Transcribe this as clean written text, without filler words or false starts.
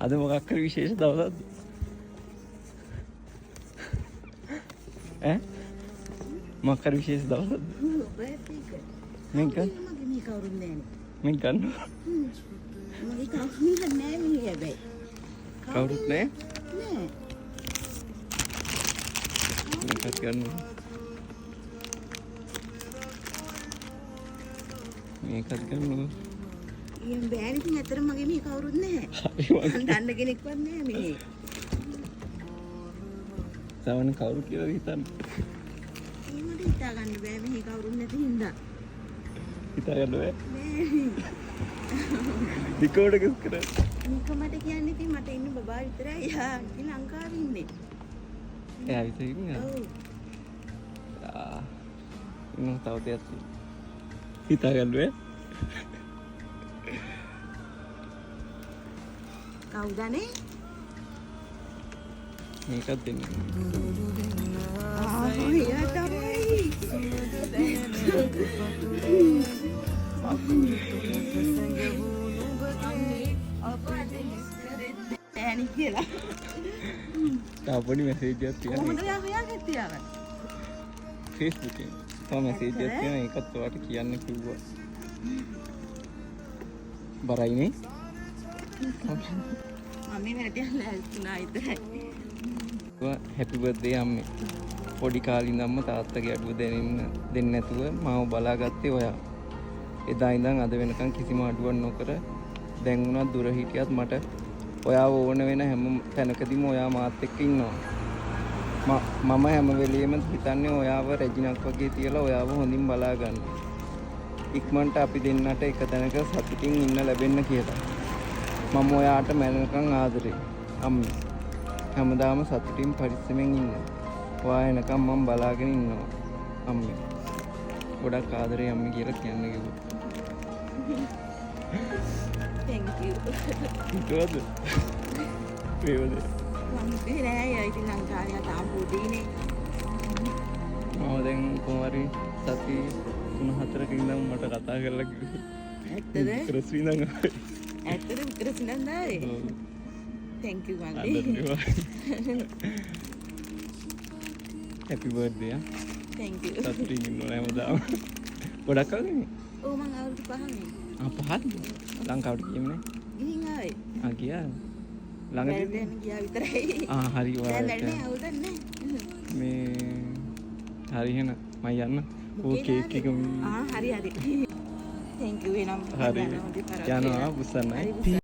අද මොකක් කර විශේෂ දවසක්ද? ඈ? මොකක් කර විශේෂ දවසක්ද? මේක මගේ මේ කවුරුත් නෑනේ. මේක ගන්න මගේ කවුරුත් නෑ මේ හැබැයි. කවුරුත් නෑ? නෑ. මේකත් ගන්න. මේකත් ගන්න. ඊයන් බෑනේ ඉතින් ඇත්තටම මගේ මේ කවුරුත් නෑ. මම දන්න කෙනෙක්වත් නෑ මේ. සමන කවුරු කියලා හිතන්න. ඒ මට හිතා ගන්න බෑ මේ කවුරුත් නැති හින්දා. හිතා ගන්න බෑ. නෑ. ඩිකෝඩ් එක කරා. මේක මට කියන්නේ ඉතින් මට ඉන්න බබා විතරයි. යා ඉතින් ලංකාවේ ඉන්නේ. එයා විතර ඉන්නේ. ඔව්. ඉන්න තව දෙයක් හිතා ගන්න බෑ. කවුදනේ? මේකත් දෙන්න. එයා තමයි. ඈනි කියලා. තාපොඩි මැසේජ් එකක් කොහොමද තියෙනවා. ඔයා හොයාගත්තේ ආව? Facebook එකේ. තව මැසේජ් එකක් තියෙනවා. ඒකත් ඔයාලට කියන්න කිව්වා. බරයිනේ. මම වැඩියන් ලෑස්තුනා විතරයි. හැපි බර්ත්ඩේ අම්මේ. පොඩි කාලේ ඉඳන්ම තාත්තගේ අඩුව දෙන්නේ නැතුව මාව බලාගත්තේ ඔයා. එදා ඉඳන් අද වෙනකන් කිසිම අඩුවක් නොකර දැන් උනත් දුර හිටියත් මට ඔයාව ඕන වෙන හැම තැනකදීම ඔයා මාත් එක්ක ඉන්නවා. මම හැම වෙලෙම හිතන්නේ ඔයාව රෙජිනක් වගේ තියලා ඔයාව හොඳින් බලා ගන්න. ඉක්මනට අපි දෙන්නට එක තැනක සතුටින් ඉන්න ලැබෙන්න කියලා. මම ඔයාට මැනකම් ආදරේ. අම්මේ. හැමදාම සතුටින් පරිස්සමෙන් ඉන්න. ඔයා එනකම් මම බලාගෙන ඉන්නවා. අම්මේ. ගොඩක් ආදරේ අම්මේ කියලා කියන්න කිව්වා. Thank you. හිතුවද? වේවද? මම ඉතින් ඉතින් ලංකාවේ තාම පොඩිනේ. මම දැන් කොහොමරි සති 3-4ක ඉඳන් මට කතා කරලා කිව්වා. ඇත්තද? ක්‍රස් විඳන් ඇත්තද විතරක් නන්දාවේ? ඔව්. Thank you මල්ලි. හැපි බර්ත්ඩේ ආ. Thank you. සතුටින් ඉන්න ඕනේ හැමදාම. ගොඩක් කල්නේ. ඔව් මං අවුරුදු 5නේ. පහත් ලංකාවට ගියන්නේ ගිහින් ආවේ. ගියා ළඟදී දැන් ගියා විතරයි. හරි දැන් වැඩ නෑ අවුරුද්දක් නෑ. මේ හරි එහෙනම් මම යන්න ඕ කේක් එක හරි. Thank you වෙනම්. හරි යනවා බුස්සන්නයි